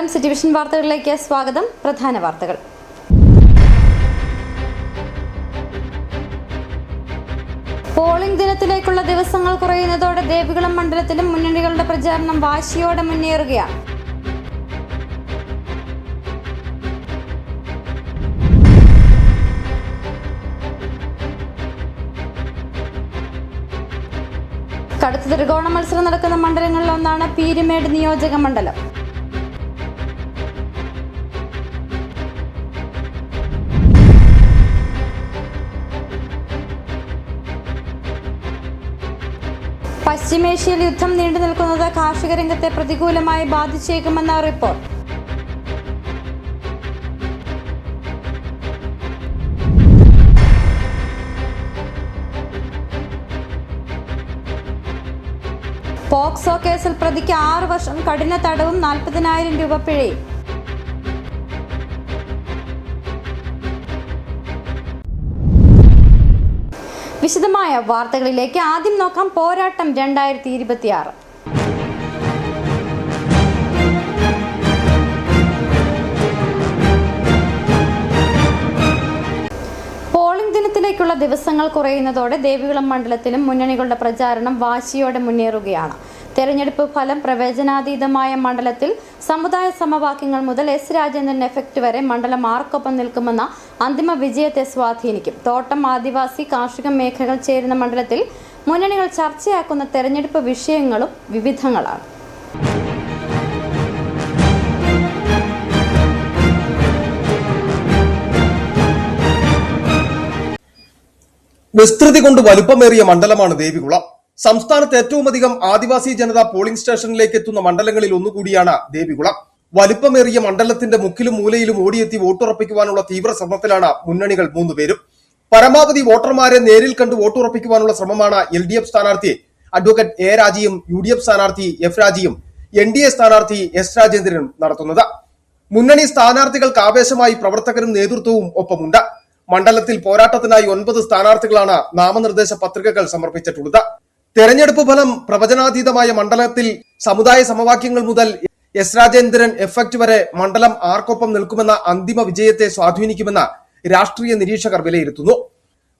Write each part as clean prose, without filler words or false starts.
നമസ്കാരം, city vision വാർത്തകളിലേക്ക് സ്വാഗതം. പ്രധാന വാർത്തകൾ. പോളിംഗ് ദിനത്തിലേക്കുള്ള ദിവസങ്ങൾ കുറയുന്നതോടെ ദേവികുളം മണ്ഡലത്തിലും മുന്നണികളുടെ പ്രചാരണം വാശിയോടെ മുന്നേറുകയാണ്. കടുത്ത ത്രികോണ മത്സരം നടക്കുന്ന മണ്ഡലങ്ങളിലൊന്നാണ് പീരുമേട് നിയോജക മണ്ഡലം. പശ്ചിമേഷ്യയിൽ യുദ്ധം നീണ്ടു നിൽക്കുന്നത് കാർഷിക രംഗത്തെ പ്രതികൂലമായി ബാധിച്ചേക്കുമെന്ന റിപ്പോർട്ട്. പോക്സോ കേസിൽ പ്രതിക്ക് 6 വർഷം കഠിന തടവും 40,000 രൂപ പിഴയും. വിശദമായ വാർത്തകളിലേക്ക്. ആദ്യം നോക്കാം പോരാട്ടം 2026. പോളിംഗ് ദിനത്തിലേക്കുള്ള ദിവസങ്ങൾ കുറയുന്നതോടെ ദേവികുളം മണ്ഡലത്തിലും മുന്നണികളുടെ പ്രചാരണം വാശിയോടെ മുന്നേറുകയാണ്. തെരഞ്ഞെടുപ്പ് ഫലം പ്രവചനാതീതമായ മണ്ഡലത്തിൽ സമുദായ സമവാക്യങ്ങൾ മുതൽ എസ് രാജേന്ദ്രൻ എഫക്ട് വരെ മണ്ഡലം ആർക്കൊപ്പം നിൽക്കുമെന്ന അന്തിമ വിജയത്തെ സ്വാധീനിക്കും. തോട്ടം, ആദിവാസി, കാർഷിക മേഖലകൾ ചേരുന്ന മണ്ഡലത്തിൽ മുന്നണികൾ ചർച്ചയാക്കുന്ന തെരഞ്ഞെടുപ്പ് വിഷയങ്ങളും വിവിധങ്ങളാണ്. വിസ്തൃതി കൊണ്ട് വലുപ്പമേറിയ മണ്ഡലമാണ് ദേവികുളം. സംസ്ഥാനത്ത് ഏറ്റവുമധികം ആദിവാസി ജനത പോളിംഗ് സ്റ്റേഷനിലേക്ക് എത്തുന്ന മണ്ഡലങ്ങളിൽ ഒന്നുകൂടിയാണ് ദേവികുളം. വലുപ്പമേറിയ മണ്ഡലത്തിന്റെ മുക്കിലും മൂലയിലും ഓടിയെത്തി വോട്ടുറപ്പിക്കുവാനുള്ള തീവ്ര ശ്രമത്തിലാണ് മുന്നണികൾ 3 പേരും. പരമാവധി വോട്ടർമാരെ നേരിൽ കണ്ട് വോട്ടുറപ്പിക്കുവാനുള്ള ശ്രമമാണ് LDF സ്ഥാനാർത്ഥി അഡ്വക്കേറ്റ് A രാജിയും UDF സ്ഥാനാർത്ഥി F രാജിയും NDA സ്ഥാനാർത്ഥി S രാജേന്ദ്രനും നടത്തുന്നത്. മുന്നണി സ്ഥാനാർത്ഥികൾക്ക് ആവേശമായി പ്രവർത്തകരും നേതൃത്വവും ഒപ്പമുണ്ട്. മണ്ഡലത്തിൽ പോരാട്ടത്തിനായി 9 സ്ഥാനാർത്ഥികളാണ് നാമനിർദ്ദേശ പത്രികകൾ സമർപ്പിച്ചിട്ടുള്ളത്. തെരഞ്ഞെടുപ്പ് ഫലം പ്രവചനാതീതമായ മണ്ഡലത്തിൽ സമുദായ സമവാക്യങ്ങൾ മുതൽ എസ് രാജേന്ദ്രൻ എഫക്ട് വരെ മണ്ഡലം ആർക്കൊപ്പം നിൽക്കുമെന്ന അന്തിമ വിജയത്തെ സ്വാധീനിക്കുമെന്ന് രാഷ്ട്രീയ നിരീക്ഷകർ വിലയിരുത്തുന്നു.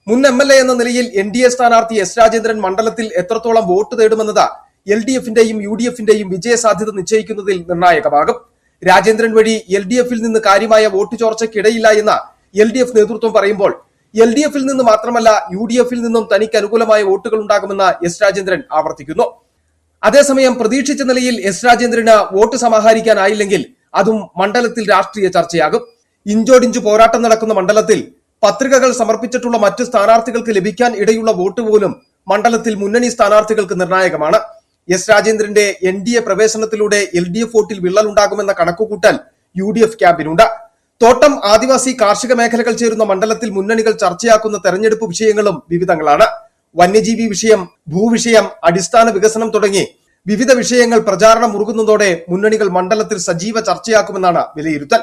മുൻ MLA എന്ന നിലയിൽ NDA സ്ഥാനാർത്ഥി എസ് രാജേന്ദ്രൻ മണ്ഡലത്തിൽ എത്രത്തോളം വോട്ട് നേടുമെന്നത് LDFന്റെയും UDFന്റെയും വിജയസാധ്യത നിശ്ചയിക്കുന്നതിൽ നിർണായകമാകും. രാജേന്ദ്രൻ വഴി LDFൽ നിന്ന് കാര്യമായ വോട്ട് ചോർച്ചയ്ക്കിടയില്ല എന്ന് LDF നേതൃത്വം പറയുമ്പോൾ LDFൽ നിന്ന് മാത്രമല്ല UDFൽ നിന്നും തനിക്ക് അനുകൂലമായ വോട്ടുകൾ ഉണ്ടാകുമെന്ന് എസ് രാജേന്ദ്രൻ ആവർത്തിക്കുന്നു. അതേസമയം പ്രതീക്ഷിച്ച നിലയിൽ എസ് രാജേന്ദ്രന് വോട്ട് സമാഹരിക്കാനായില്ലെങ്കിൽ അതും മണ്ഡലത്തിൽ രാഷ്ട്രീയ ചർച്ചയാകും. ഇഞ്ചോടിഞ്ചു പോരാട്ടം നടക്കുന്ന മണ്ഡലത്തിൽ പത്രികകൾ സമർപ്പിച്ചിട്ടുള്ള മറ്റ് സ്ഥാനാർത്ഥികൾക്ക് ലഭിക്കാൻ ഇടയുള്ള വോട്ട് പോലും മണ്ഡലത്തിൽ മുന്നണി സ്ഥാനാർത്ഥികൾക്ക് നിർണായകമാണ്. എസ് രാജേന്ദ്രന്റെ NDA പ്രവേശനത്തിലൂടെ LDF വോട്ടിൽ വിള്ളലുണ്ടാകുമെന്ന കണക്കുകൂട്ടൽ UDF ക്യാമ്പിനുണ്ട്. തോട്ടം, ആദിവാസി, കാർഷിക മേഖലകൾ ചേരുന്ന മണ്ഡലത്തിൽ മുന്നണികൾ ചർച്ചയാക്കുന്ന തെരഞ്ഞെടുപ്പ് വിഷയങ്ങളും വിവിധങ്ങളാണ്. വന്യജീവി വിഷയം, ഭൂവിഷയം, അടിസ്ഥാന വികസനം തുടങ്ങി വിവിധ വിഷയങ്ങൾ പ്രചാരണം മുറുകുന്നതോടെ മുന്നണികൾ മണ്ഡലത്തിൽ സജീവ ചർച്ചയാക്കുമെന്നാണ് വിലയിരുത്തൽ.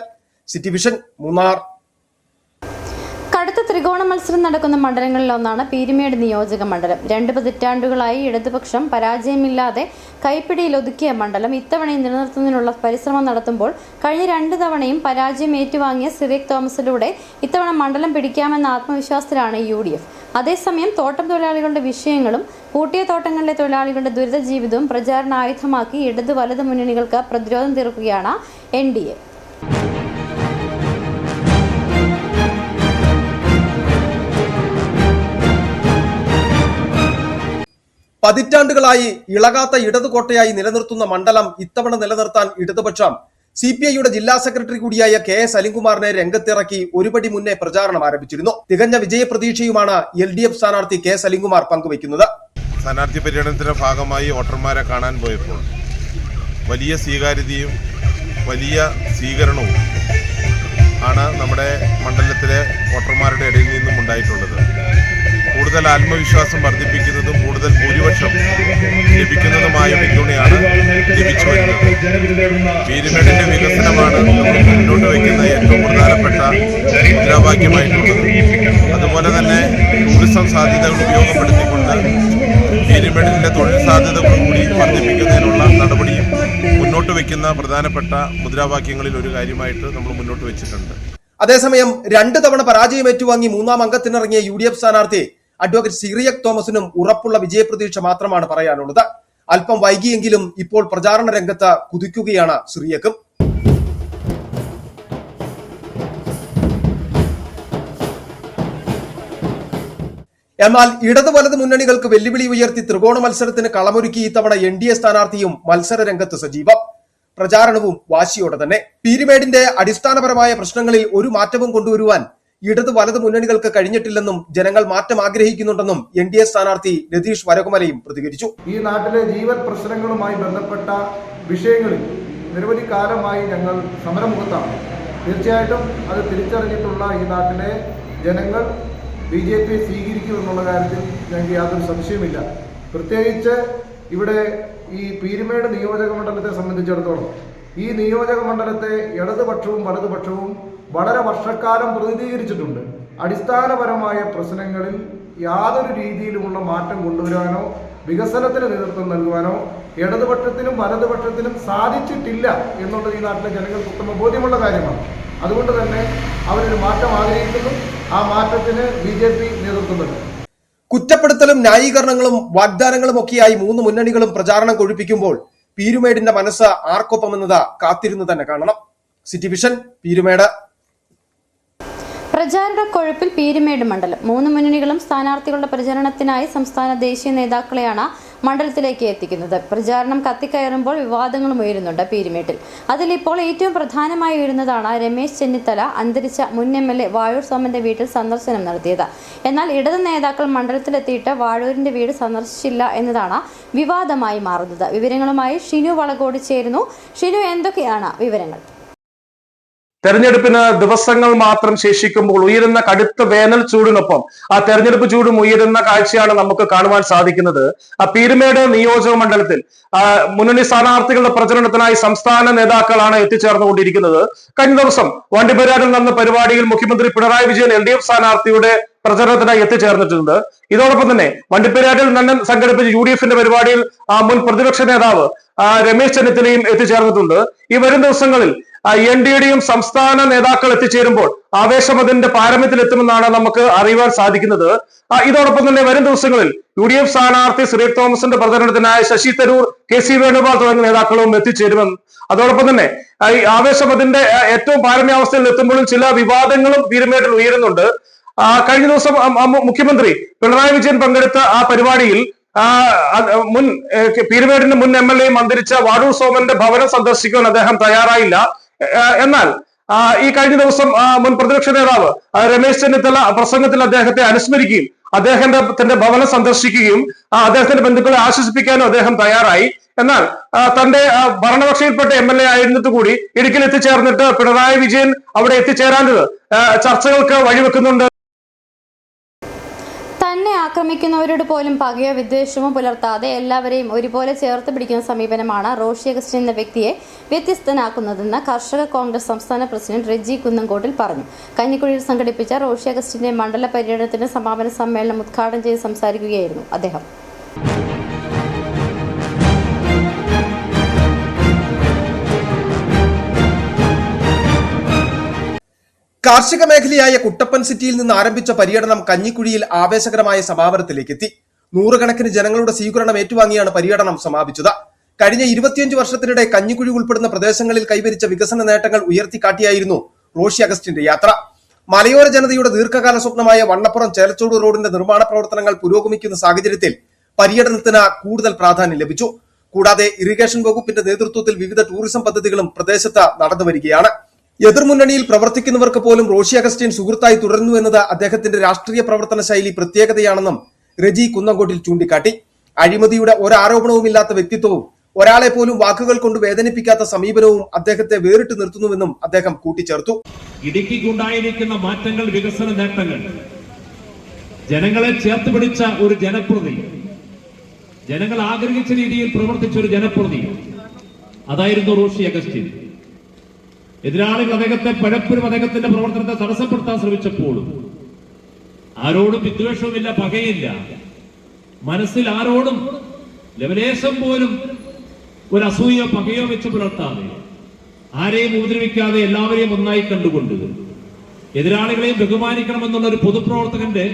City vision, Munnar. കടുത്ത ത്രികോണ മത്സരം നടക്കുന്ന മണ്ഡലങ്ങളിലൊന്നാണ് പീരുമേട് നിയോജക മണ്ഡലം. 2 പതിറ്റാണ്ടുകളായി ഇടതുപക്ഷം പരാജയമില്ലാതെ കൈപ്പിടിയിൽ ഒതുക്കിയ മണ്ഡലം ഇത്തവണയും നിലനിർത്തുന്നതിനുള്ള പരിശ്രമം നടത്തുമ്പോൾ കഴിഞ്ഞ 2 തവണയും പരാജയം ഏറ്റുവാങ്ങിയ സിറിയക് തോമസിലൂടെ ഇത്തവണ മണ്ഡലം പിടിക്കാമെന്ന ആത്മവിശ്വാസത്തിലാണ് UDF. അതേസമയം തോട്ടം തൊഴിലാളികളുടെ വിഷയങ്ങളും പൂട്ടിയ തോട്ടങ്ങളിലെ തൊഴിലാളികളുടെ ദുരിത ജീവിതവും പ്രചാരണ ആയുധമാക്കി ഇടത് വലത് മുന്നണികൾക്ക് പ്രതിരോധം തീർക്കുകയാണ് NDA. പതിറ്റാണ്ടുകളായി ഇളകാത്ത ഇടതുകോട്ടയായി നിലനിർത്തുന്ന മണ്ഡലം ഇത്തവണ നിലനിർത്താൻ ഇടതുപക്ഷം CPIയുടെ ജില്ലാ സെക്രട്ടറി കൂടിയായ KS അലിൻകുമാറിനെ രംഗത്തിറക്കി ഒരുപടി മുന്നേ പ്രചാരണം ആരംഭിച്ചിരുന്നു. തികഞ്ഞ വിജയപ്രതീക്ഷയുമാണ് LDF സ്ഥാനാർത്ഥി KS അലിൻകുമാർ പങ്കുവയ്ക്കുന്നത്. സ്ഥാനാർത്ഥി പര്യടനത്തിന്റെ ഭാഗമായി വോട്ടർമാരെ കാണാൻ പോയപ്പോൾ വലിയ സ്വീകാര്യതയും വലിയ സ്വീകരണവും ആണ് നമ്മുടെ മണ്ഡലത്തിലെ വോട്ടർമാരുടെ ഇടയിൽ നിന്നും ഉണ്ടായിട്ടുള്ളത്. കൂടുതൽ ആത്മവിശ്വാസം വർദ്ധിപ്പിക്കുന്നതും കൂടുതൽ ഭൂരിപക്ഷം ലഭിക്കുന്നതുമായ പിന്തുണയാണ് ലഭിച്ചു വരുന്നത്. പീരുമേടിന്റെ വികസനമാണ് മുന്നോട്ട് വയ്ക്കുന്ന ഏറ്റവും പ്രധാനപ്പെട്ട മുദ്രാവാക്യമായിട്ടുള്ളത്. അതുപോലെ തന്നെ ടൂറിസം സാധ്യതകൾ ഉപയോഗപ്പെടുത്തിക്കൊണ്ട് പീരുമേടിന്റെ തൊഴിൽ സാധ്യതകൾ കൂടി വർദ്ധിപ്പിക്കുന്നതിനുള്ള നടപടിയും മുന്നോട്ട് മുന്നോട്ട് വയ്ക്കുന്ന പ്രധാനപ്പെട്ട മുദ്രാവാക്യങ്ങളിൽ ഒരു കാര്യമായിട്ട് നമ്മൾ മുന്നോട്ട് വെച്ചിട്ടുണ്ട്. അതേസമയം 2 തവണ പരാജയം ഏറ്റുവാങ്ങി 3ാം അംഗത്തിനിറങ്ങിയ UDF സ്ഥാനാർത്ഥി അഡ്വക്കേറ്റ് സിറിയക് തോമസിനും ഉറപ്പുള്ള വിജയപ്രതീക്ഷ മാത്രമാണ് പറയാനുള്ളത്. അല്പം വൈകിയെങ്കിലും ഇപ്പോൾ പ്രചാരണ രംഗത്ത് കുതിക്കുകയാണ് സിറിയക്കും. എന്നാൽ ഇടത് വലത് മുന്നണികൾക്ക് വെല്ലുവിളി ഉയർത്തി ത്രികോണ മത്സരത്തിന് കളമൊരുക്കി ഇത്തവണ NDA സ്ഥാനാർത്ഥിയും മത്സര രംഗത്ത് സജീവം. പ്രചാരണവും വാശിയോടെ തന്നെ. പീരുമേടിന്റെ അടിസ്ഥാനപരമായ പ്രശ്നങ്ങളിൽ ഒരു മാറ്റവും കൊണ്ടുവരുവാൻ ഇടത് വലത് മുന്നണികൾക്ക് കഴിഞ്ഞിട്ടില്ലെന്നും ജനങ്ങൾ മാറ്റം ആഗ്രഹിക്കുന്നുണ്ടെന്നും NDA സ്ഥാനാർത്ഥി രതീഷ് വരകുമലയും പ്രതികരിച്ചു. ഈ നാട്ടിലെ ജീവൻ പ്രശ്നങ്ങളുമായി ബന്ധപ്പെട്ട വിഷയങ്ങളിൽ നിരവധി കാലമായി ഞങ്ങൾ സമരമുഖത്താണ്. തീർച്ചയായിട്ടും അത് തിരിച്ചറിഞ്ഞിട്ടുള്ള ഈ നാട്ടിലെ ജനങ്ങൾ BJP സ്വീകരിക്കുമെന്നുള്ള കാര്യത്തിൽ ഞങ്ങൾക്ക് യാതൊരു സംശയമില്ല. പ്രത്യേകിച്ച് ഇവിടെ ഈ പീരുമേട് നിയോജക മണ്ഡലത്തെ സംബന്ധിച്ചിടത്തോളം ഈ നിയോജക മണ്ഡലത്തെ ഇടതുപക്ഷവും വലതുപക്ഷവും വളരെ വർഷക്കാലം പ്രതിനിധീകരിച്ചിട്ടുണ്ട്. അടിസ്ഥാനപരമായ പ്രശ്നങ്ങളിൽ യാതൊരു രീതിയിലുമുള്ള മാറ്റം കൊണ്ടുവരാനോ വികസനത്തിന് നേതൃത്വം നൽകുവാനോ ഇടതുപക്ഷത്തിനും വലതുപക്ഷത്തിനും സാധിച്ചിട്ടില്ല എന്നുള്ളത് ഈ നാട്ടിലെ ജനങ്ങൾക്ക് ഉത്തമ ബോധ്യമുള്ള കാര്യമാണ്. അതുകൊണ്ട് തന്നെ അവരൊരു മാറ്റം ആഗ്രഹിക്കുന്നു. ആ മാറ്റത്തിന് BJP നേതൃത്വം നൽകും. കുറ്റപ്പെടുത്തലും ന്യായീകരണങ്ങളും വാഗ്ദാനങ്ങളും ഒക്കെയായി 3 മുന്നണികളും പ്രചാരണം കൊഴുപ്പിക്കുമ്പോൾ പീരുമേടിന്റെ മനസ്സ് ആർക്കൊപ്പമെന്നത് കാത്തിരുന്ന് തന്നെ കാണണം. City vision, Peermade. പ്രചാരണ കൊഴുപ്പിൽ പീരുമേട് മണ്ഡലം. 3 മുന്നണികളും സ്ഥാനാർത്ഥികളുടെ പ്രചരണത്തിനായി സംസ്ഥാന ദേശീയ നേതാക്കളെയാണ് മണ്ഡലത്തിലേക്ക് എത്തിക്കുന്നത്. പ്രചാരണം കത്തിക്കയറുമ്പോൾ വിവാദങ്ങളും ഉയരുന്നുണ്ട് പീരുമേട്ടിൽ. അതിലിപ്പോൾ ഏറ്റവും പ്രധാനമായി ഉയരുന്നതാണ് രമേശ് ചെന്നിത്തല അന്തരിച്ച മുൻ MLA വാഴൂർ സോമന്റെ വീട്ടിൽ സന്ദർശനം നടത്തിയത്. എന്നാൽ ഇടത് നേതാക്കൾ മണ്ഡലത്തിലെത്തിയിട്ട് വാഴൂരിന്റെ വീട് സന്ദർശിച്ചില്ല എന്നതാണ് വിവാദമായി മാറുന്നത്. വിവരങ്ങളുമായി ഷിനു വളകോട് ചേരുന്നു. ഷിനു, എന്തൊക്കെയാണ് വിവരങ്ങൾ? തെരഞ്ഞെടുപ്പിന് ദിവസങ്ങൾ മാത്രം ശേഷിക്കുമ്പോൾ ഉയരുന്ന കടുത്ത വേനൽ ചൂടിനൊപ്പം ആ തെരഞ്ഞെടുപ്പ് ചൂടും ഉയരുന്ന കാഴ്ചയാണ് നമുക്ക് കാണുവാൻ സാധിക്കുന്നത്. പീരുമേട് നിയോജക മണ്ഡലത്തിൽ മുന്നണി സ്ഥാനാർത്ഥികളുടെ പ്രചരണത്തിനായി സംസ്ഥാന നേതാക്കളാണ് എത്തിച്ചേർന്നുകൊണ്ടിരിക്കുന്നത്. കഴിഞ്ഞ ദിവസം വണ്ടിപ്പെരിയാറിൽ നടന്ന പരിപാടിയിൽ മുഖ്യമന്ത്രി പിണറായി വിജയൻ LDF സ്ഥാനാർത്ഥിയുടെ പ്രചരണത്തിനായി എത്തിച്ചേർന്നിട്ടുണ്ട്. ഇതോടൊപ്പം തന്നെ വണ്ടിപ്പെരിയാറിൽ തന്നെ സംഘടിപ്പിച്ച UDFന്റെ പരിപാടിയിൽ മുൻ പ്രതിപക്ഷ നേതാവ് രമേശ് ചെന്നിത്തലയും എത്തിച്ചേർന്നിട്ടുണ്ട്. ഈ വരും ദിവസങ്ങളിൽ NDAയുടെയും സംസ്ഥാന നേതാക്കൾ എത്തിച്ചേരുമ്പോൾ ആവേശം അതിന്റെ പാരമ്യത്തിലെത്തുമെന്നാണ് നമുക്ക് അറിയുവാൻ സാധിക്കുന്നത്. ഇതോടൊപ്പം തന്നെ വരും ദിവസങ്ങളിൽ UDF സ്ഥാനാർത്ഥി സിറിയക് തോമസിന്റെ പ്രചരണത്തിനായി ശശി തരൂർ, KC വേണുഗോപാൽ തുടങ്ങിയ നേതാക്കളും എത്തിച്ചേരുമെന്ന്. അതോടൊപ്പം തന്നെ ഈ ആവേശം അതിന്റെ ഏറ്റവും പാരമ്യാവസ്ഥയിൽ എത്തുമ്പോഴും ചില വിവാദങ്ങളും പീരുമേട്ടിൽ ഉയരുന്നുണ്ട്. കഴിഞ്ഞ ദിവസം മുഖ്യമന്ത്രി പിണറായി വിജയൻ പങ്കെടുത്ത ആ പരിപാടിയിൽ പീരുമേടിന്റെ മുൻ MLA അന്തരിച്ച വാഴൂർ സോമന്റെ ഭവനം സന്ദർശിക്കാൻ അദ്ദേഹം തയ്യാറായില്ല. എന്നാൽ ഈ കഴിഞ്ഞ ദിവസം മുൻ പ്രതിപക്ഷ നേതാവ് രമേശ് ചെന്നിത്തല പ്രസംഗത്തിൽ അദ്ദേഹത്തെ അനുസ്മരിക്കുകയും അദ്ദേഹത്തിന്റെ ഭവനം സന്ദർശിക്കുകയും അദ്ദേഹത്തിന്റെ ബന്ധുക്കളെ ആശ്വസിപ്പിക്കാനും അദ്ദേഹം തയ്യാറായി. എന്നാൽ തന്റെ ഭരണപക്ഷയിൽപ്പെട്ട MLA ആയിരുന്നിട്ട് കൂടി ഇടുക്കിയിൽ എത്തിച്ചേർന്നിട്ട് പിണറായി വിജയൻ അവിടെ എത്തിച്ചേരാഞ്ഞത് ചർച്ചകൾക്ക് വഴിവെക്കുന്നുണ്ട്. തന്നെ ആക്രമിക്കുന്നവരോട് പോലും പകയോ വിദ്വേഷമോ പുലർത്താതെ എല്ലാവരെയും ഒരുപോലെ ചേർത്ത് പിടിക്കുന്ന സമീപനമാണ് റോഷി അഗസ്റ്റിൻ എന്ന വ്യക്തിയെ വ്യത്യസ്തനാക്കുന്നതെന്ന് കർഷക കോൺഗ്രസ് സംസ്ഥാന പ്രസിഡന്റ് റെജി കുന്നംകോട്ടിൽ പറഞ്ഞു. കഞ്ഞിക്കുഴിയിൽ സംഘടിപ്പിച്ച റോഷി അഗസ്റ്റിന്റെ മണ്ഡല പര്യടനത്തിന്റെ സമാപന സമ്മേളനം ഉദ്ഘാടനം ചെയ്ത് സംസാരിക്കുകയായിരുന്നു അദ്ദേഹം. കാർഷിക മേഖലയായ കുട്ടപ്പൻ സിറ്റിയിൽ നിന്ന് ആരംഭിച്ച പര്യടനം കഞ്ഞിക്കുഴിയിൽ ആവേശകരമായ സമാപനത്തിലേക്കെത്തി. 100 കണക്കിന് ജനങ്ങളുടെ സ്വീകരണം ഏറ്റുവാങ്ങിയാണ് പര്യടനം സമാപിച്ചത്. കഴിഞ്ഞ 25 വർഷത്തിനിടെ കഞ്ഞിക്കുഴി ഉൾപ്പെടുന്ന പ്രദേശങ്ങളിൽ കൈവരിച്ച വികസന നേട്ടങ്ങൾ ഉയർത്തിക്കാട്ടിയായിരുന്നു റോഷി അഗസ്റ്റിന്റെ യാത്ര. മലയോര ജനതയുടെ ദീർഘകാല സ്വപ്നമായ വണ്ണപ്പുറം ചേലച്ചോട് റോഡിന്റെ നിർമ്മാണ പ്രവർത്തനങ്ങൾ പുരോഗമിക്കുന്ന സാഹചര്യത്തിൽ പര്യടനത്തിന് കൂടുതൽ പ്രാധാന്യം ലഭിച്ചു. കൂടാതെ ഇറിഗേഷൻ വകുപ്പിന്റെ നേതൃത്വത്തിൽ വിവിധ ടൂറിസം പദ്ധതികളും പ്രദേശത്ത് നടന്നുവരികയാണ്. എതിർമുന്നണിയിൽ പ്രവർത്തിക്കുന്നവർക്ക് പോലും റോഷി അഗസ്റ്റിൻ സുഹൃത്തായി തുടരുന്നു എന്നത് അദ്ദേഹത്തിന്റെ രാഷ്ട്രീയ പ്രവർത്തന ശൈലി പ്രത്യേകതയാണെന്നും റെജി കുന്നംകോട്ടിൽ ചൂണ്ടിക്കാട്ടി. അഴിമതിയുടെ ഒരാരോപണവുമില്ലാത്ത വ്യക്തിത്വവും ഒരാളെ പോലും വാക്കുകൾ കൊണ്ട് വേദനിപ്പിക്കാത്ത സമീപനവും അദ്ദേഹത്തെ വേറിട്ട് നിർത്തുന്നുവെന്നും അദ്ദേഹം കൂട്ടിച്ചേർത്തു. ഇടുക്കിക്കുണ്ടായിരിക്കുന്ന മാറ്റങ്ങൾ, വികസന നേട്ടങ്ങൾ, ജനങ്ങളെ ചേർത്ത് പിടിച്ച ഒരു ജനപ്രതി, ജനങ്ങൾ ആഗ്രഹിച്ച രീതിയിൽ പ്രവർത്തിച്ച ഒരു ജനപ്രതി, അതായിരുന്നു റോഷി അഗസ്റ്റിൻ. എതിരാളികൾ പലപ്പോഴും അദ്ദേഹത്തിന്റെ പ്രവർത്തനത്തെ തടസ്സപ്പെടുത്താൻ ശ്രമിച്ചപ്പോഴും ആരോടും വിദ്വേഷവുമില്ല, പകയില്ല. മനസ്സിൽ ആരോടും ലവലേശം പോലും ഒരു അസൂയോ പകയോ വെച്ച് പുലർത്താതെ, ആരെയും ഉപദ്രവിക്കാതെ എല്ലാവരെയും ഒന്നായി കണ്ടുകൊണ്ട് എതിരാളികളെയും ബഹുമാനിക്കണമെന്നുള്ള ഒരു പൊതുപ്രവർത്തകന്റെ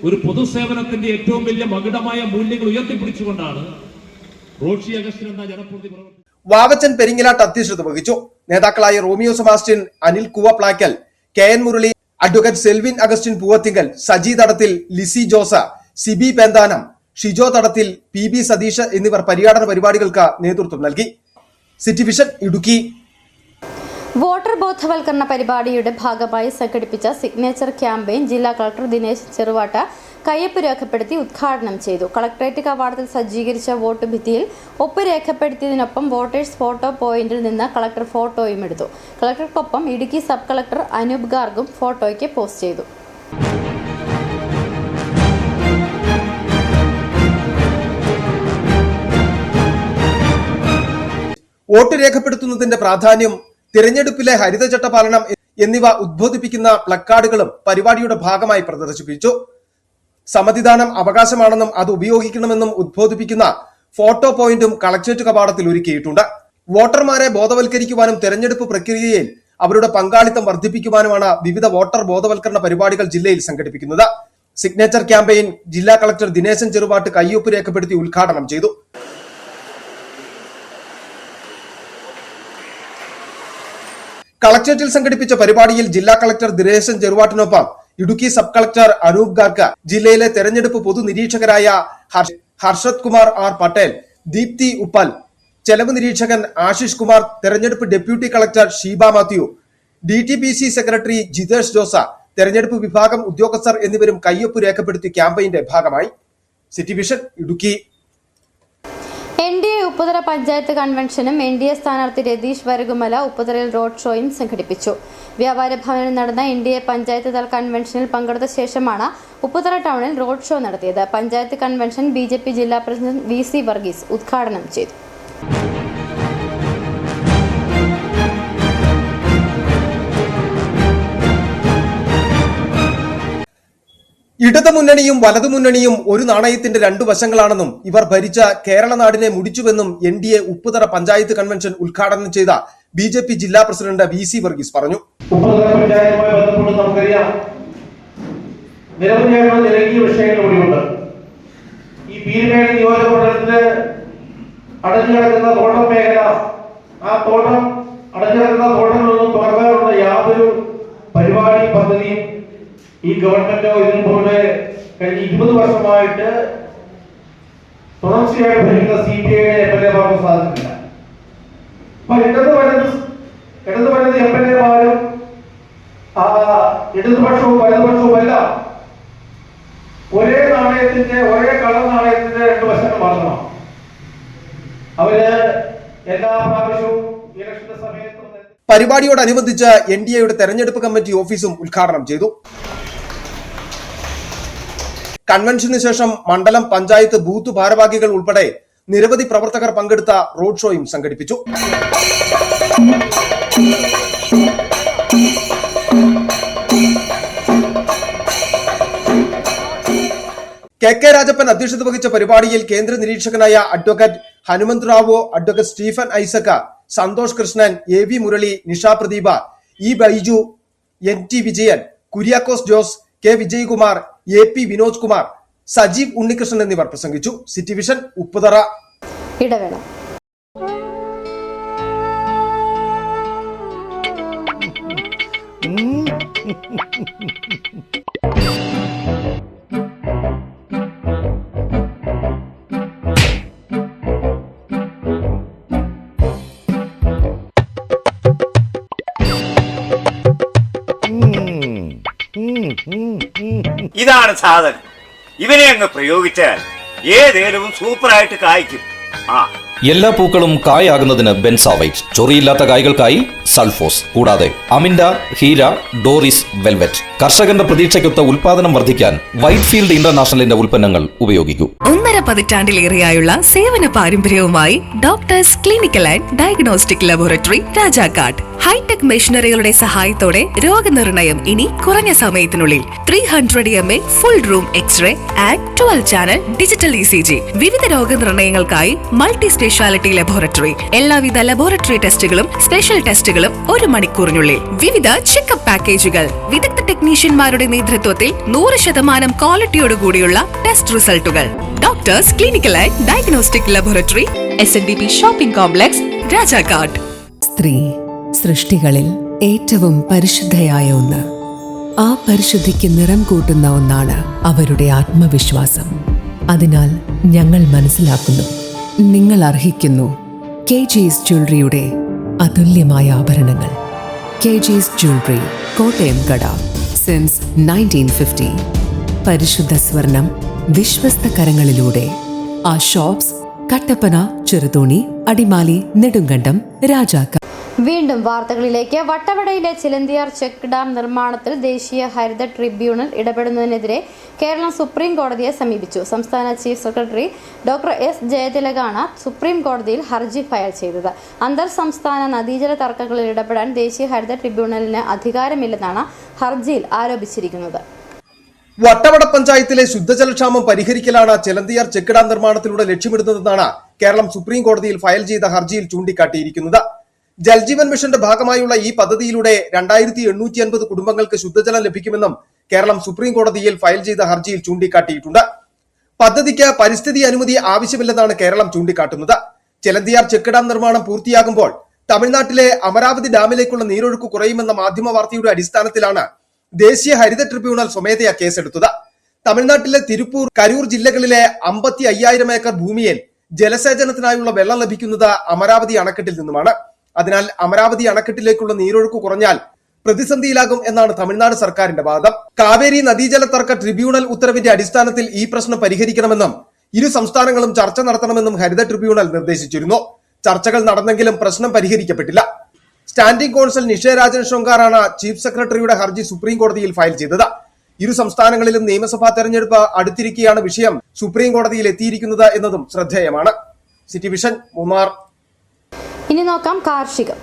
ഒരു പൊതുസേവനത്തിന്റെ ഏറ്റവും വലിയ മകുടമായ മൂല്യങ്ങൾ ഉയർത്തിപ്പിടിച്ചുകൊണ്ടാണ് റോഷി അഗസ്റ്റിൻ എന്ന ജനപ്രതി പ്രവർത്തിച്ചത്. വാവച്ചൻ പെരിങ്ങലാട്ട് അധ്യക്ഷത വഹിച്ചു. നേതാക്കളായ Romeo Sebastian, Anil Kuvaplackal, K N Murali, advocate Selvin Augustine Poovathinkal, Saji Thadathil, Lissy Jose, Sibi പെന്താനം, Shijo തടത്തിൽ, പി ബി സതീഷ് എന്നിവർ പര്യാടന പരിപാടികൾക്ക് നേതൃത്വം നൽകി. City vision Idukki. വോട്ടർ ബോധവൽക്കരണ പരിപാടിയുടെ ഭാഗമായി സംഘടിപ്പിച്ച സിഗ്നേച്ചർ ക്യാമ്പയിൻ ജില്ലാ കളക്ടർ ദിനേശ് ചെറുവാട്ട കയ്യൊപ്പ് രേഖപ്പെടുത്തി ഉദ്ഘാടനം ചെയ്തു. കളക്ടറേറ്റ് കവാടത്തിൽ സജ്ജീകരിച്ച വോട്ട് ഭിത്തിയിൽ ഒപ്പ് രേഖപ്പെടുത്തിയതിനൊപ്പം വോട്ടേഴ്സ് ഫോട്ടോ പോയിന്റിൽ നിന്ന് കളക്ടർ ഫോട്ടോയും എടുത്തു. കളക്ടർക്കൊപ്പം ഇടുക്കി സബ് കളക്ടർ അനൂപ് ഗാർഗും ഫോട്ടോയ്ക്ക് പോസ്റ്റ് ചെയ്തു. വോട്ട് രേഖപ്പെടുത്തുന്നതിന്റെ പ്രാധാന്യം, തിരഞ്ഞെടുപ്പിലെ ഹരിതചട്ട പാലനം എന്നിവ ഉദ്ബോധിപ്പിക്കുന്ന പ്ലക്കാർഡുകളും പരിപാടിയുടെ ഭാഗമായി പ്രദർശിപ്പിച്ചു. സമ്മതിദാനം അവകാശമാണെന്നും അത് ഉപയോഗിക്കണമെന്നും ഉദ്ബോധിപ്പിക്കുന്ന ഫോട്ടോ പോയിന്റും കളക്ടറേറ്റ് കവാടത്തിൽ ഒരുക്കിയിട്ടുണ്ട്. വോട്ടർമാരെ ബോധവൽക്കരിക്കുവാനും തെരഞ്ഞെടുപ്പ് പ്രക്രിയയിൽ അവരുടെ പങ്കാളിത്തം വർദ്ധിപ്പിക്കുവാനുമാണ് വിവിധ വോട്ടർ ബോധവൽക്കരണ പരിപാടികൾ ജില്ലയിൽ സംഘടിപ്പിക്കുന്നത്. സിഗ്നേച്ചർ ക്യാമ്പയിൻ ജില്ലാ കളക്ടർ ദിനേശൻ ചെറുവാട്ട് കയ്യൊപ്പ് രേഖപ്പെടുത്തി ഉദ്ഘാടനം ചെയ്തു. കളക്ടറേറ്റിൽ സംഘടിപ്പിച്ച പരിപാടിയിൽ ജില്ലാ കളക്ടർ ദിനേശൻ ചെറുവാട്ടിനൊപ്പം ഇടുക്കി സബ് കളക്ടർ അനൂപ് ഗാർഗ്, ജില്ലയിലെ തെരഞ്ഞെടുപ്പ് പൊതുനിരീക്ഷകരായ ഹർഷത് കുമാർ ആർ പട്ടേൽ, ദീപ്തി ഉപ്പൽ, ചെലവ് നിരീക്ഷകൻ ആശിഷ് കുമാർ, തെരഞ്ഞെടുപ്പ് deputy collector Sheeba Mathew, DTPC secretary Jithesh Jose, തെരഞ്ഞെടുപ്പ് വിഭാഗം ഉദ്യോഗസ്ഥർ എന്നിവരും കയ്യൊപ്പ് രേഖപ്പെടുത്തി ക്യാമ്പയിന്റെ ഭാഗമായി. City vision Idukki. NDA Upputhara panchayat കൺവെൻഷനും NDA സ്ഥാനാർത്ഥി രതീഷ് വരകുമല ഉപ്പുതറയിൽ റോഡ് ഷോയും സംഘടിപ്പിച്ചു. വ്യാപാര ഭവനിൽ നടന്ന NDA പഞ്ചായത്ത് തല കൺവെൻഷനിൽ പങ്കെടുത്ത ശേഷമാണ് ഉപ്പുതറ ടൗണിൽ റോഡ് ഷോ നടത്തിയത്. പഞ്ചായത്ത് കൺവെൻഷൻ BJP ജില്ലാ പ്രസിഡന്റ് VC വർഗീസ് ഉദ്ഘാടനം ചെയ്തു. ഇടതുമുന്നണിയും വലതുമുന്നണിയും ഒരു നാണയത്തിന്റെ രണ്ടു വശങ്ങളാണെന്നും ഇവർ ഭരിച്ച കേരള നാടിനെ മുടിച്ചുവെന്നും NDA ഉപ്പുതറ പഞ്ചായത്ത് കൺവെൻഷൻ ഉദ്ഘാടനം ചെയ്ത BJP ജില്ലാ പ്രസിഡന്റ് VC വർഗീസ് പറഞ്ഞു. ഉപ്പുതറ പഞ്ചായത്തുമായി ബന്ധപ്പെട്ട് നമുക്കറിയാം, നിരവധിയായിട്ടുള്ള ജനകീയ വിഷയങ്ങൾ ഇവിടെയുണ്ട്. ഈ പീരുമേട് നിയോജകമണ്ഡലത്തില് അടഞ്ഞു കിടക്കുന്ന തോട്ടം മേഖല, ആ തോട്ടം അടഞ്ഞു കിടക്കുന്ന തോട്ടങ്ങളൊന്നും തുറക്കാനുള്ള യാതൊരു പരിപാടി പദ്ധതിയും ഈ ഗവൺമെന്റോ ഇതിനു പോലെ കഴിഞ്ഞ 20 വർഷമായിട്ട് തുടർച്ചയായി ഭരിക്കുന്ന CPIയുടെ MLA-മാർക്ക് സാധിച്ചില്ല. അപ്പൊ ഇടത് വരുന്ന MLA-മാരും ഇടതുപക്ഷവും വലതുപക്ഷവും എല്ലാം ഒരേ കളർ നാണയത്തിന്റെ രണ്ട് വശങ്ങൾ മാത്രമാണ്. അവര് എല്ലാ പ്രാവശ്യവും ഇലക്ഷന്റെ സമയത്ത് പരിപാടിയോടനുബന്ധിച്ച് NDAയുടെ തെരഞ്ഞെടുപ്പ് കമ്മിറ്റി ഓഫീസും ഉദ്ഘാടനം ചെയ്തു. കൺവെൻഷന് ശേഷം മണ്ഡലം, പഞ്ചായത്ത്, ബൂത്ത് ഭാരവാഹികൾ ഉൾപ്പെടെ നിരവധി പ്രവർത്തകർ പങ്കെടുത്ത റോഡ് ഷോയും സംഘടിപ്പിച്ചു. KK രാജപ്പൻ അധ്യക്ഷത വഹിച്ച പരിപാടിയിൽ കേന്ദ്ര നിരീക്ഷകനായ advocate Hanumanth Rao, advocate Stephen Isaac, Santhosh Krishnan, AV Murali, Nisha Pradeepa, E Baiju, NT Vijayan, Kuriakose Jose, K Vijayakumar, AP Vinod Kumar, Sajeev Unnikrishnan എന്നിവർ പ്രസംഗിച്ചു. City vision Upputhara. ഇടവേള. ഇതാണ് സാധനം. ഇവനെ അങ്ങ് പ്രയോഗിച്ചാൽ ഏതേലും സൂപ്പറായിട്ട് കായ്ക്കും. എല്ലാ പൂക്കളും കായാകുന്നതിന് ബെൻസാവൈറ്റ്, ചൊറിയില്ലാത്ത കായ്കൾക്കായി സൾഫോസ്, കൂടാതെ അമിൻഡ, ഹീര, ഡോറിസ്, വെൽവെറ്റ്. കർഷകന്റെ പ്രതീക്ഷയ്ക്കൊത്ത ഉൽപാദനം വർദ്ധിക്കാൻ വൈറ്റ്ഫീൽഡ് ഇന്റർനാഷണലിന്റെ ഉൽപ്പന്നങ്ങൾ ഉപയോഗിക്കൂ. 1.5 പതിറ്റാണ്ടിലേറെയായുള്ള സേവന പാരമ്പര്യവുമായി doctors clinical and diagnostic laboratory, Rajakkad. Hi tech മെഷീനറികളുടെ സഹായത്തോടെ രോഗനിർണയം ഇനി കുറഞ്ഞ സമയത്തിനുള്ളിൽ 300 mA full room x ray and 12 channel digital ECG. വിവിധ രോഗനിർണയങ്ങൾക്കായി മൾട്ടി സ്പെഷ്യാലിറ്റി ലബോറട്ടറി. എല്ലാവിധ ലബോറട്ടറി ടെസ്റ്റുകളും സ്പെഷ്യൽ ടെസ്റ്റുകളും 1 മണിക്കൂറിനുള്ളിൽ. വിവിധ ചെക്കപ്പ് പാക്കേജുകൾ. വിദഗ്ധ ടെക്നീഷ്യന്മാരുടെ നേതൃത്വത്തിൽ 100% ക്വാളിറ്റിയോടുകൂടിയുള്ള ടെസ്റ്റ് റിസൾട്ടുകൾ. Doctors clinical and diagnostic laboratory, SNDP shopping complex, Rajakkad. സ്ത്രീ സൃഷ്ടികളിൽ ഏറ്റവും പരിശുദ്ധയായ ഒന്ന്. ആ പരിശുദ്ധിക്ക് നിറം കൂട്ടുന്ന ഒന്നാണ് അവരുടെ ആത്മവിശ്വാസം. അതിനാൽ ഞങ്ങൾ മനസ്സിലാക്കുന്നു, നിങ്ങൾ അർഹിക്കുന്നു KG's ജ്വല്ലറിയുടെ അതുല്യമായ ആഭരണങ്ങൾ. KG's ജ്വല്ലറി, കോട്ടയം കട, സിൻസ് 1950. പരിശുദ്ധ സ്വർണം വിശ്വസ്ത കരങ്ങളിലൂടെ. ആ ഷോപ്സ് കട്ടപ്പന, ചെറുതോണി, അടിമാലി, നെടുങ്കണ്ടം, രാജാക്ക. വീണ്ടും വാർത്തകളിലേക്ക്. വട്ടവടയിലെ ചിലന്തിയാർ ചെക്ക് ഡാം നിർമ്മാണത്തിൽ ദേശീയ ഹരിത ട്രിബ്യൂണൽ ഇടപെടുന്നതിനെതിരെ കേരളം സുപ്രീം കോടതിയെ സമീപിച്ചു. സംസ്ഥാന ചീഫ് സെക്രട്ടറി ഡോക്ടർ S ജയതിലകാണ് സുപ്രീം കോടതിയിൽ ഹർജി ഫയൽ ചെയ്തത്. അന്തർ സംസ്ഥാന നദീജല തർക്കങ്ങളിൽ ഇടപെടാൻ ദേശീയ ഹരിത ട്രിബ്യൂണലിന് അധികാരമില്ലെന്നാണ് ഹർജിയിൽ ആരോപിച്ചിരിക്കുന്നത്. വട്ടവട പഞ്ചായത്തിലെ ശുദ്ധജലക്ഷാമം പരിഹരിക്കലാണ് ചിലന്തിയാർ ചെക്ക് ഡാം നിർമ്മാണത്തിലൂടെ ലക്ഷ്യമിടുന്നതെന്നാണ് കേരളം സുപ്രീം കോടതിയിൽ ഫയൽ ചെയ്ത ഹർജിയിൽ ചൂണ്ടിക്കാട്ടിയിരിക്കുന്നത്. ജൽജീവൻ മിഷന്റെ ഭാഗമായുള്ള ഈ പദ്ധതിയിലൂടെ 2850 കുടുംബങ്ങൾക്ക് ശുദ്ധജലം ലഭിക്കുമെന്നും കേരളം സുപ്രീം കോടതിയിൽ ഫയൽ ചെയ്ത ഹർജിയിൽ ചൂണ്ടിക്കാട്ടിയിട്ടുണ്ട്. പദ്ധതിക്ക് പരിസ്ഥിതി അനുമതി ആവശ്യമില്ലെന്നാണ് കേരളം ചൂണ്ടിക്കാട്ടുന്നത്. ചിലന്തിയാർ ചെക്ക് ഡാം നിർമ്മാണം പൂർത്തിയാകുമ്പോൾ തമിഴ്നാട്ടിലെ അമരാവതി ഡാമിലേക്കുള്ള നീരൊഴുക്ക് കുറയുമെന്ന മാധ്യമ വാർത്തയുടെ അടിസ്ഥാനത്തിലാണ് ദേശീയ ഹരിത ട്രിബ്യൂണൽ സ്വമേധയാ കേസെടുത്തത്. തമിഴ്നാട്ടിലെ തിരുപ്പൂർ, കരൂർ ജില്ലകളിലെ 55,000 ഏക്കർ ഭൂമിയിൽ ജലസേചനത്തിനായുള്ള വെള്ളം ലഭിക്കുന്നത് അമരാവതി അണക്കെട്ടിൽ നിന്നുമാണ്. അതിനാൽ അമരാവതി അണക്കെട്ടിലേക്കുള്ള നീരൊഴുക്ക് കുറഞ്ഞാൽ പ്രതിസന്ധിയിലാകും എന്നാണ് തമിഴ്നാട് സർക്കാരിന്റെ വാദം. കാവേരി നദീജല തർക്ക ട്രിബ്യൂണൽ ഉത്തരവിന്റെ അടിസ്ഥാനത്തിൽ ഈ പ്രശ്നം പരിഹരിക്കണമെന്നും ഇരു സംസ്ഥാനങ്ങളും ചർച്ച നടത്തണമെന്നും ഹരിത ട്രിബ്യൂണൽ നിർദ്ദേശിച്ചിരുന്നു. ചർച്ചകൾ നടന്നെങ്കിലും പ്രശ്നം പരിഹരിക്കപ്പെട്ടില്ല. സ്റ്റാൻഡിംഗ് കോൺസൽ നിഷേരാജൻ ഷൊങ്കാറാണ് ചീഫ് സെക്രട്ടറിയുടെ ഹർജി സുപ്രീം കോടതിയിൽ ഫയൽ ചെയ്തത്. ഇരു സംസ്ഥാനങ്ങളിലും നിയമസഭാ തെരഞ്ഞെടുപ്പ് അടുത്തിരിക്കെയാണ് വിഷയം സുപ്രീം കോടതിയിൽ എത്തിയിരിക്കുന്നത് എന്നതും ശ്രദ്ധേയമാണ്. City vision, Munnar. ഇനി നോക്കാം കാർഷികം.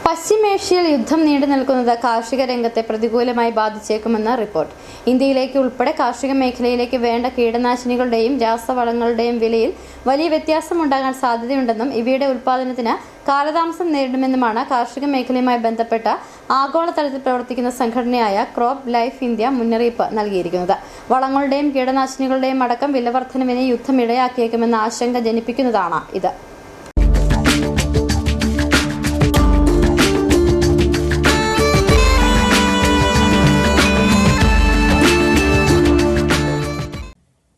പശ്ചിമേഷ്യയിൽ യുദ്ധം നീണ്ടു നിൽക്കുന്നത് കാർഷിക രംഗത്തെ പ്രതികൂലമായി ബാധിച്ചേക്കുമെന്ന് റിപ്പോർട്ട്. ഇന്ത്യയിലേക്ക് ഉൾപ്പെടെ കാർഷിക മേഖലയിലേക്ക് വേണ്ട കീടനാശിനികളുടെയും രാസവളങ്ങളുടെയും വിലയിൽ വലിയ വ്യത്യാസമുണ്ടാകാൻ സാധ്യതയുണ്ടെന്നും ഇവയുടെ ഉൽപ്പാദനത്തിന് കാലതാമസം നേരിടുമെന്നുമാണ് കാർഷിക മേഖലയുമായി ബന്ധപ്പെട്ട ആഗോളതലത്തിൽ പ്രവർത്തിക്കുന്ന സംഘടനയായ ക്രോപ്പ് ലൈഫ് ഇന്ത്യ മുന്നറിയിപ്പ് നൽകിയിരിക്കുന്നത്. വളങ്ങളുടെയും കീടനാശിനികളുടെയും അടക്കം വിലവർദ്ധനവിനെ യുദ്ധം ഇടയാക്കിയേക്കുമെന്ന ആശങ്ക ജനിപ്പിക്കുന്നതാണ് ഇത്.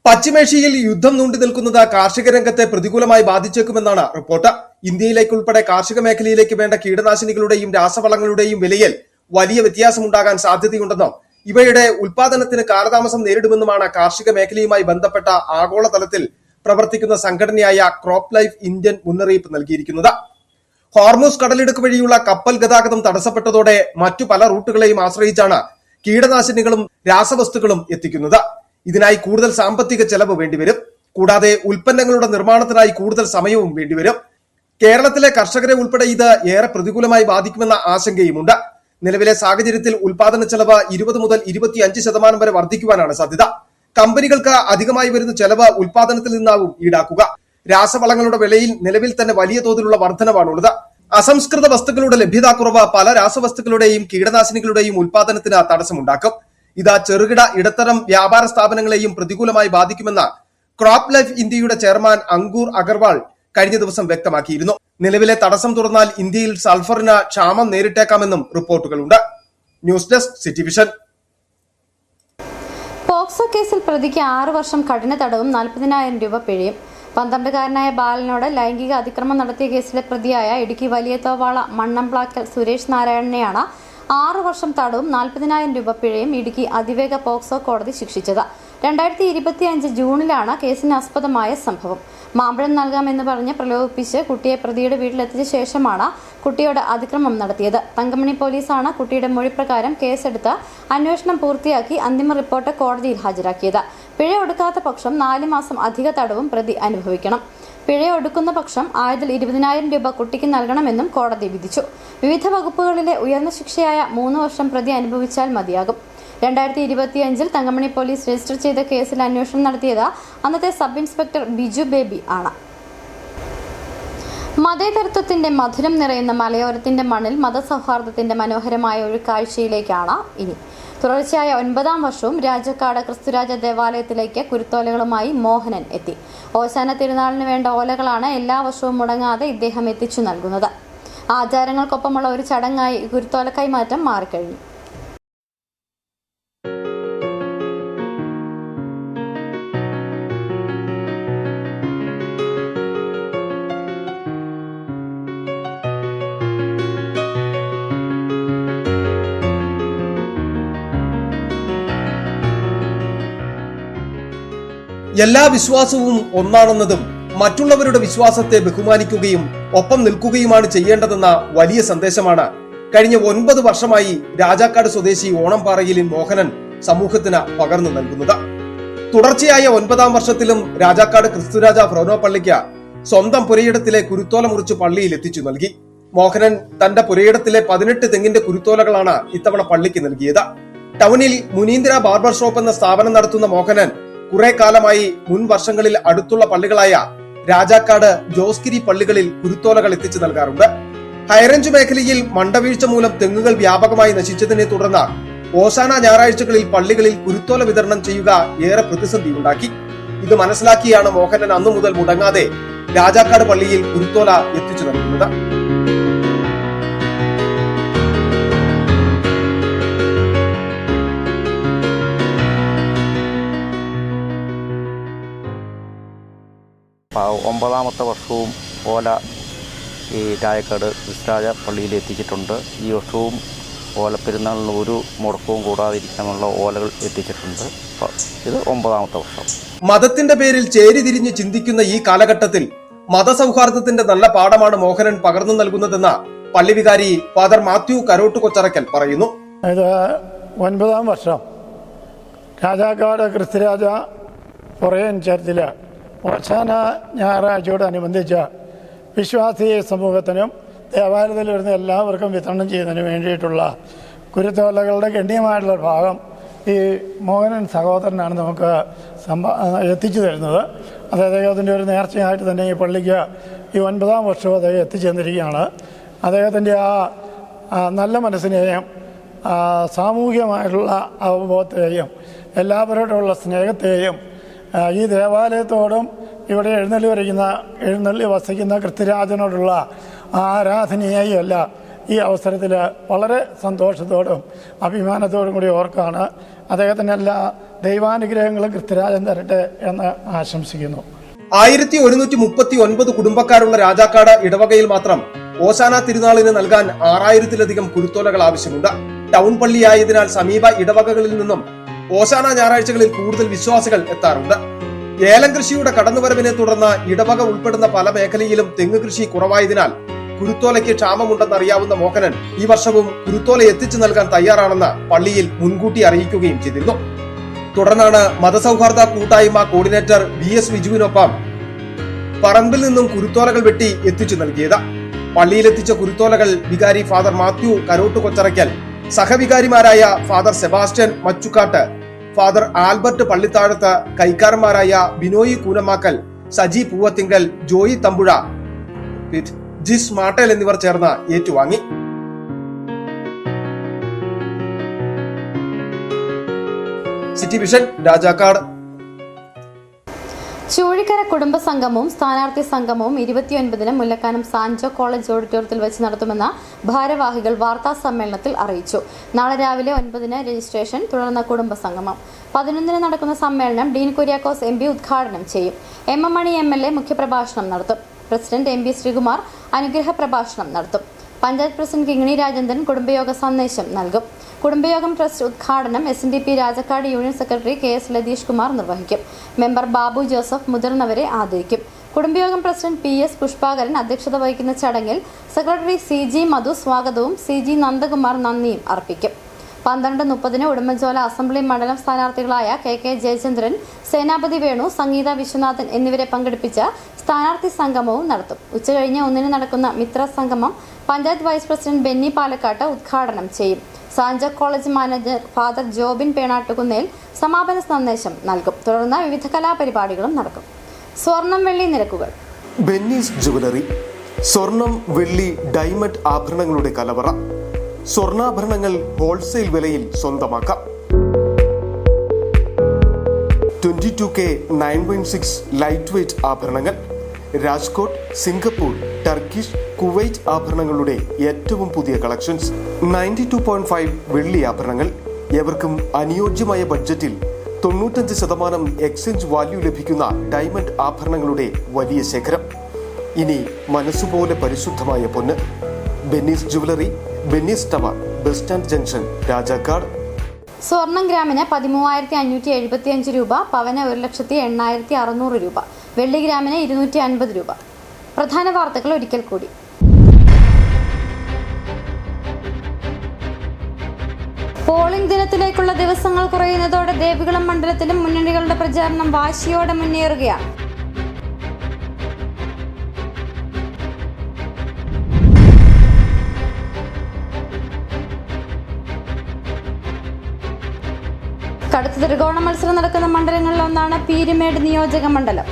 പശ്ചിമേഷ്യയിൽ യുദ്ധം നീണ്ടു നിൽക്കുന്നത് കാർഷിക രംഗത്തെ പ്രതികൂലമായി ബാധിച്ചേക്കുമെന്നാണ് റിപ്പോർട്ട്. ഇന്ത്യയിലേക്കുൾപ്പെടെ കാർഷിക മേഖലയിലേക്ക് വേണ്ട കീടനാശിനികളുടെയും രാസവളങ്ങളുടെയും വിലയിൽ വലിയ വ്യത്യാസമുണ്ടാകാൻ സാധ്യതയുണ്ടെന്നും ഇവയുടെ ഉൽപാദനത്തിന് കാലതാമസം നേരിടുമെന്നുമാണ് കാർഷിക മേഖലയുമായി ബന്ധപ്പെട്ട ആഗോളതലത്തിൽ പ്രവർത്തിക്കുന്ന സംഘടനയായ ക്രോപ്പ് ലൈഫ് ഇന്ത്യൻ മുന്നറിയിപ്പ് നൽകിയിരിക്കുന്നത്. ഹോർമൂസ് കടലിടുക്ക് വഴിയുള്ള കപ്പൽ ഗതാഗതം തടസ്സപ്പെട്ടതോടെ മറ്റു പല റൂട്ടുകളെയും ആശ്രയിച്ചാണ് കീടനാശിനികളും രാസവസ്തുക്കളും എത്തിക്കുന്നത്. ഇതിനായി കൂടുതൽ സാമ്പത്തിക ചെലവ് വേണ്ടിവരും. കൂടാതെ ഉൽപ്പന്നങ്ങളുടെ നിർമ്മാണത്തിനായി കൂടുതൽ സമയവും വേണ്ടിവരും. കേരളത്തിലെ കർഷകരെ ഉൾപ്പെടെ ഇത് ഏറെ പ്രതികൂലമായി ബാധിക്കുമെന്ന ആശങ്കയുമുണ്ട്. നിലവിലെ സാഹചര്യത്തിൽ ഉൽപാദന ചെലവ് 20 മുതൽ 25% വരെ വർദ്ധിക്കുവാനാണ് സാധ്യത. കമ്പനികൾക്ക് അധികമായി വരുന്ന ചെലവ് ഉൽപാദനത്തിൽ നിന്നാവും ഈടാക്കുക. രാസവളങ്ങളുടെ വിലയിൽ നിലവിൽ തന്നെ വലിയ തോതിലുള്ള വർധനവാണുള്ളത്. അസംസ്കൃത വസ്തുക്കളുടെ ലഭ്യതാക്കുറവ് പല രാസവസ്തുക്കളുടെയും കീടനാശിനികളുടെയും ഉൽപാദനത്തിന് തടസ്സമുണ്ടാക്കും. ഇത് ചെറുകിട ഇടത്തരം വ്യാപാര സ്ഥാപനങ്ങളെയും പ്രതികൂലമായി ബാധിക്കുമെന്ന് ക്രോപ്പ് ലൈഫ് ഇന്ത്യയുടെ ചെയർമാൻ അങ്കൂർ അഗർവാൾ കഴിഞ്ഞ ദിവസം വ്യക്തമാക്കിയിരുന്നു. നിലവിലെ തടസ്സം തുറന്നാൽ ഇന്ത്യയിൽ സൾഫറിന് ക്ഷാമം നേരിട്ടേക്കാമെന്നും റിപ്പോർട്ടുകളുണ്ട്. News desk, city vision. POCSO കേസിൽ പ്രതിക്ക് 6 വർഷം കഠിന തടവും 40,000 രൂപ പിഴയും. 12-കാരനായ ബാലനോട് ലൈംഗിക അതിക്രമം നടത്തിയ കേസിലെ പ്രതിയായ ഇടുക്കി വലിയത്തോവാള മണ്ണംപ്ലാക്കൽ സുരേഷ് നാരായണനെയാണ് 6 വർഷം തടവും 40,000 രൂപ പിഴയും ഇടുക്കി അതിവേഗ പോക്സോ കോടതി ശിക്ഷിച്ചത്. 2025 ജൂണിലാണ് കേസിന് ആസ്പദമായ സംഭവം. മാമ്പഴം നൽകാമെന്ന് പറഞ്ഞ് പ്രലോഭിപ്പിച്ച് കുട്ടിയെ പ്രതിയുടെ വീട്ടിലെത്തിച്ച ശേഷമാണ് കുട്ടിയോട് അതിക്രമം നടത്തിയത്. തങ്കമണി പോലീസാണ് കുട്ടിയുടെ മൊഴി പ്രകാരം കേസെടുത്ത് അന്വേഷണം പൂർത്തിയാക്കി അന്തിമ റിപ്പോർട്ട് കോടതിയിൽ ഹാജരാക്കിയത്. പിഴ ഒടുക്കാത്ത പക്ഷം 4 മാസം അധിക തടവും പ്രതി അനുഭവിക്കണം. പിഴ ഒടുക്കുന്ന പക്ഷം ആയതിൽ 20,000 രൂപ കുട്ടിക്ക് നൽകണമെന്നും കോടതി വിധിച്ചു. വിവിധ വകുപ്പുകളിലെ ഉയർന്ന ശിക്ഷയായ 3 വർഷം പ്രതി അനുഭവിച്ചാൽ മതിയാകും. 2025 തങ്കമണി പോലീസ് രജിസ്റ്റർ ചെയ്ത കേസിൽ അന്വേഷണം നടത്തിയത് അന്നത്തെ സബ് ഇൻസ്പെക്ടർ ബിജു ബേബി ആണ്. മതേതരത്വത്തിന്റെ മധുരം നിറയുന്ന മലയോരത്തിന്റെ മണ്ണിൽ മതസൗഹാർദ്ദത്തിന്റെ മനോഹരമായ ഒരു കാഴ്ചയിലേക്കാണ് ഇനി. തുടർച്ചയായ 9ാം വർഷവും രാജാക്കാട് ക്രിസ്തുരാജ ദേവാലയത്തിലേക്ക് കുരുത്തോലകളുമായി മോഹനൻ എത്തി. ഓശാന തിരുനാളിന് വേണ്ട ഓലകളാണ് എല്ലാ വർഷവും മുടങ്ങാതെ ഇദ്ദേഹം എത്തിച്ചു നൽകുന്നത്. ആചാരങ്ങൾക്കൊപ്പമുള്ള ഒരു ചടങ്ങായി കുരുത്തോല കൈമാറ്റം മാറിക്കഴിഞ്ഞു. എല്ലാ വിശ്വാസവും ഒന്നാണെന്നതും മറ്റുള്ളവരുടെ വിശ്വാസത്തെ ബഹുമാനിക്കുകയും ഒപ്പം നിൽക്കുകയുമാണ് ചെയ്യേണ്ടതെന്ന വലിയ സന്ദേശമാണ് കഴിഞ്ഞ 9 വർഷമായി രാജാക്കാട് സ്വദേശി ഓണംപാറയിൽ മോഹനൻ സമൂഹത്തിന് പകർന്നു നൽകുന്നത്. തുടർച്ചയായ 9ാം വർഷത്തിലും രാജാക്കാട് ക്രിസ്തുരാജ ഫ്രോനോ പള്ളിക്ക് സ്വന്തം പുരയിടത്തിലെ കുരുത്തോല മുറിച്ച് പള്ളിയിൽ എത്തിച്ചു നൽകി. മോഹനൻ തന്റെ പുരയിടത്തിലെ 18 തെങ്ങിന്റെ കുരുത്തോലകളാണ് ഇത്തവണ പള്ളിക്ക് നൽകിയത്. ടൗണിൽ മുനീന്ദ്ര ബാർബർ ഷോപ്പ് എന്ന സ്ഥാപനം നടത്തുന്ന മോഹനൻ കുറെ കാലമായി മുൻ വർഷങ്ങളിൽ അടുത്തുള്ള പള്ളികളായ രാജാക്കാട്, ജോസ്ഗിരി പള്ളികളിൽ കുരുത്തോലകൾ എത്തിച്ചു നൽകാറുണ്ട്. ഹൈറേഞ്ച് മേഖലയിൽ മണ്ടവീഴ്ച മൂലം തെങ്ങുകൾ വ്യാപകമായി നശിച്ചതിനെ തുടർന്ന് ഓശാന ഞായറാഴ്ചകളിൽ പള്ളികളിൽ കുരുത്തോല വിതരണം ചെയ്യുക ഏറെ പ്രതിസന്ധിയുണ്ടാക്കി. ഇത് മനസ്സിലാക്കിയാണ് മോഹനൻ അന്നു മുതൽ മുടങ്ങാതെ രാജാക്കാട് പള്ളിയിൽ കുരുത്തോല എത്തിച്ചു നൽകുന്നത്. ഒമ്പതാമത്തെ വർഷവും ഓല ഈ രാജാക്കാട് ക്രിസ്തുരാജ പള്ളിയിൽ എത്തിച്ചിട്ടുണ്ട്. ഈ വർഷവും ഓലപ്പെരുന്നാളിന് ഒരു മുടക്കവും കൂടാതിരിക്കാനുള്ള ഓലകൾ എത്തിച്ചിട്ടുണ്ട്. ഇത് 9ാമത്തെ വർഷം. മതത്തിന്റെ പേരിൽ ചേരിതിരിഞ്ഞ് ചിന്തിക്കുന്ന ഈ കാലഘട്ടത്തിൽ മതസൗഹാർദ്ദത്തിന്റെ നല്ല പാഠമാണ് മോഹനൻ പകർന്നു നൽകുന്നതെന്ന് പള്ളി വികാരി ഫാദർ മാത്യു കരോട്ട് കൊച്ചറക്കൽ പറയുന്നു. ഇത് 9ാം വർഷം രാജാക്കാട് ക്രിസ്തുരാജ പുറയൻ ചർച്ചില് ഓശാന ഞായറാഴ്ചയോടനുബന്ധിച്ച് വിശ്വാസി സമൂഹത്തിനും ദേവാലയത്തിൽ വരുന്ന എല്ലാവർക്കും വിതരണം ചെയ്യുന്നതിന് വേണ്ടിയിട്ടുള്ള കുരുത്തോലകളുടെ ഗണ്യമായിട്ടുള്ള ഭാഗം ഈ മോഹനൻ സഹോദരനാണ് നമുക്ക് എത്തിച്ചു തരുന്നത്. അത് അദ്ദേഹത്തിൻ്റെ ഒരു നേർച്ചയായിട്ട് തന്നെ ഈ പള്ളിക്ക് ഈ 9ാം വർഷവും അദ്ദേഹം എത്തിച്ചേർന്നിരിക്കുകയാണ്. അദ്ദേഹത്തിൻ്റെ ആ നല്ല മനസ്സിനെയും സാമൂഹികമായിട്ടുള്ള അവബോധത്തെയും എല്ലാവരോടുള്ള സ്നേഹത്തെയും ഈ ദേവാലയത്തോടും ഇവിടെ എഴുന്നള്ളി വസിക്കുന്ന ക്രിസ്തുരാജനോടുള്ള ആരാധനയെയും അല്ല ഈ അവസരത്തിൽ വളരെ സന്തോഷത്തോടും അഭിമാനത്തോടും കൂടി ഓർക്കാണ്. അദ്ദേഹത്തിന് എല്ലാ ദൈവാനുഗ്രഹങ്ങളും ക്രിസ്തുരാജൻ തരട്ടെ എന്ന് ആശംസിക്കുന്നു. 1139 കുടുംബക്കാരുള്ള രാജാക്കാട് ഇടവകയിൽ മാത്രം ഓശാന തിരുനാളിന് നൽകാൻ 6000-ലധികം കുരുത്തോലകൾ ആവശ്യമുണ്ട്. ടൗൺ പള്ളിയായതിനാൽ സമീപ ഇടവകകളിൽ നിന്നും ഓശാന ഞായറാഴ്ചകളിൽ കൂടുതൽ വിശ്വാസികൾ എത്താറുണ്ട്. ഏലം കൃഷിയുടെ കടന്നുവരവിനെ തുടർന്ന് ഇടവക ഉൾപ്പെടുന്ന പല മേഖലയിലും തെങ്ങ് കൃഷി കുറവായതിനാൽ കുരുത്തോലയ്ക്ക് ക്ഷാമമുണ്ടെന്നറിയാവുന്ന മോഹനൻ ഈ വർഷവും കുരുത്തോല എത്തിച്ചു നൽകാൻ തയ്യാറാണെന്ന് പള്ളിയിൽ മുൻകൂട്ടി അറിയിക്കുകയും ചെയ്തിരുന്നു. തുടർന്നാണ് മതസൗഹാർദ്ദ കൂട്ടായ്മ കോർഡിനേറ്റർ VS വിജുവിനൊപ്പം പറമ്പിൽ നിന്നും കുരുത്തോലകൾ വെട്ടി എത്തിച്ചു നൽകിയത്. പള്ളിയിലെത്തിച്ച കുരുത്തോലകൾ വികാരി ഫാദർ മാത്യു കരോട്ട് കൊച്ചറയ്ക്കൽ, സഹവികാരിമാരായ father Sebastian Machukkattu, father Albert Pallithazhath, കൈക്കാരന്മാരായ ബിനോയി കൂനമാക്കൽ, സജി പൂവത്തിങ്കൽ, ജോയി തമ്പുഴ, ജിസ് മാട്ടേൽ എന്നിവർ ചേർന്ന് ഏറ്റുവാങ്ങി. City vision, Rajakkad. ചൂഴിക്കര കുടുംബ സംഗമവും സ്ഥാനാർത്ഥി സംഗമവും 29-ന് മുല്ലക്കാനം സാൻജോ കോളേജ് ഓഡിറ്റോറിയത്തിൽ വെച്ച് നടത്തുമെന്ന് ഭാരവാഹികൾ വാർത്താ സമ്മേളനത്തിൽ അറിയിച്ചു. നാളെ രാവിലെ 9-ന് രജിസ്ട്രേഷൻ, തുടർന്ന് കുടുംബ സംഗമം. 11-ന് നടക്കുന്ന സമ്മേളനം ഡീൻ കുര്യാക്കോസ് MP ഉദ്ഘാടനം ചെയ്യും. MM മണി MLA മുഖ്യപ്രഭാഷണം നടത്തും. പ്രസിഡന്റ് MP ശ്രീകുമാർ അനുഗ്രഹ പ്രഭാഷണം നടത്തും. പഞ്ചായത്ത് പ്രസിഡന്റ് കിങ്ങിണി രാജേന്ദ്രൻ കുടുംബയോഗ സന്ദേശം നൽകും. കുടുംബയോഗം ട്രസ്റ്റ് ഉദ്ഘാടനം SNDP Rajakkad union secretary KS Latheesh Kumar നിർവഹിക്കും. മെമ്പർ ബാബു ജോസഫ് മുതിർന്നവരെ ആദരിക്കും. കുടുംബയോഗം പ്രസിഡന്റ് PS പുഷ്പാകരൻ അധ്യക്ഷത വഹിക്കുന്ന ചടങ്ങിൽ സെക്രട്ടറി CG മധു സ്വാഗതവും CG നന്ദകുമാർ നന്ദിയും അർപ്പിക്കും. 12:30 ഉടുമ്പൻചോല അസംബ്ലി മണ്ഡലം സ്ഥാനാർത്ഥികളായ KK ജയചന്ദ്രൻ, സേനാപതി വേണു, സംഗീത വിശ്വനാഥൻ എന്നിവരെ പങ്കെടുപ്പിച്ച സ്ഥാനാർത്ഥി സംഗമവും നടത്തും. ഉച്ചകഴിഞ്ഞ് 1 നടക്കുന്ന മിത്ര സംഗമം പഞ്ചായത്ത് വൈസ് പ്രസിഡന്റ് ബെന്നി പാലക്കാട്ട് ഉദ്ഘാടനം ചെയ്യും. സാഞ്ച കോളേജ് മാനേജർ ഫാദർ ജോബിൻ പേണാട്ടുകുന്നേൽ സമാപന സന്ദേശം നൽകും. തുടർന്ന് വിവിധ കലാപരിപാടികളും നടക്കും. സ്വർണം വെള്ളി നിരക്കുകൾ. ബെന്നീസ് ജുവലറി സ്വർണം, വെള്ളി, ഡയമണ്ട് ആഭരണങ്ങളുടെ കലവറ. സ്വർണ്ണാഭരണങ്ങൾ ഹോൾസെയിൽ വിലയിൽ സ്വന്തമാക്കാം. 22K 916 ലൈറ്റ് വെയ്റ്റ് ആഭരണങ്ങൾ. രാജ്കോട്ട്, സിംഗപ്പൂർ, ടർക്കിഷ്, കുവൈറ്റ് ആഭരണങ്ങളുടെ ഏറ്റവും പുതിയ കളക്ഷൻസ്. 92.5 വെള്ളി ആഭരണങ്ങൾ. എവർക്കും അനുയോജ്യമായ ബഡ്ജറ്റിൽ 95% എക്സ്ചേഞ്ച് വാല്യൂ ലഭിക്കുന്ന ഡയമണ്ട് ആഭരണങ്ങളുടെ വലിയ ശേഖരം. ഇനി മനസ്സുപോലെ പരിശുദ്ധമായ പൊന്ന്. Benny's jewellery, Benny's tower, bus stand junction, Rajakkad. സ്വർണം ഗ്രാമിന് 13,575 രൂപ, പവന് 1,08,600 രൂപ, വെള്ളി ഗ്രാമിന് 250 രൂപ. പ്രധാന വാർത്തകൾ ഒരിക്കൽ കൂടി. പോളിംഗ് ദിനത്തിലേക്കുള്ള ദിവസങ്ങൾ കുറയുന്നതോടെ ദേവികുളം മണ്ഡലത്തിലും മുന്നണികളുടെ പ്രചാരണം വാശിയോടെ മുന്നേറുകയാണ്. കടുത്ത ത്രികോണ മത്സരം നടക്കുന്ന മണ്ഡലങ്ങളിലൊന്നാണ് പീരുമേട് നിയോജക മണ്ഡലം.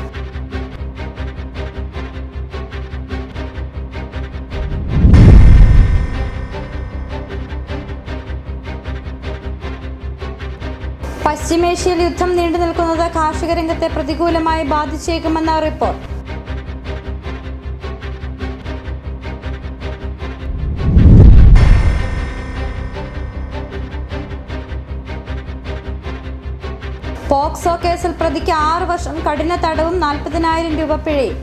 പശ്ചിമേഷ്യയിൽ യുദ്ധം നീണ്ടു നിൽക്കുന്നത് കാർഷിക രംഗത്തെ പ്രതികൂലമായി ബാധിച്ചേക്കുമെന്ന റിപ്പോർട്ട്. പോക്സോ കേസിൽ പ്രതിക്ക് 6 വർഷം കഠിന തടവും 40,000 രൂപ പിഴയും.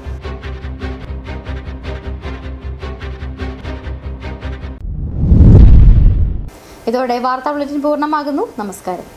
ഇതോടെ വാർത്താ ബുള്ളറ്റിൻ പൂർണ്ണമാകുന്നു. നമസ്കാരം.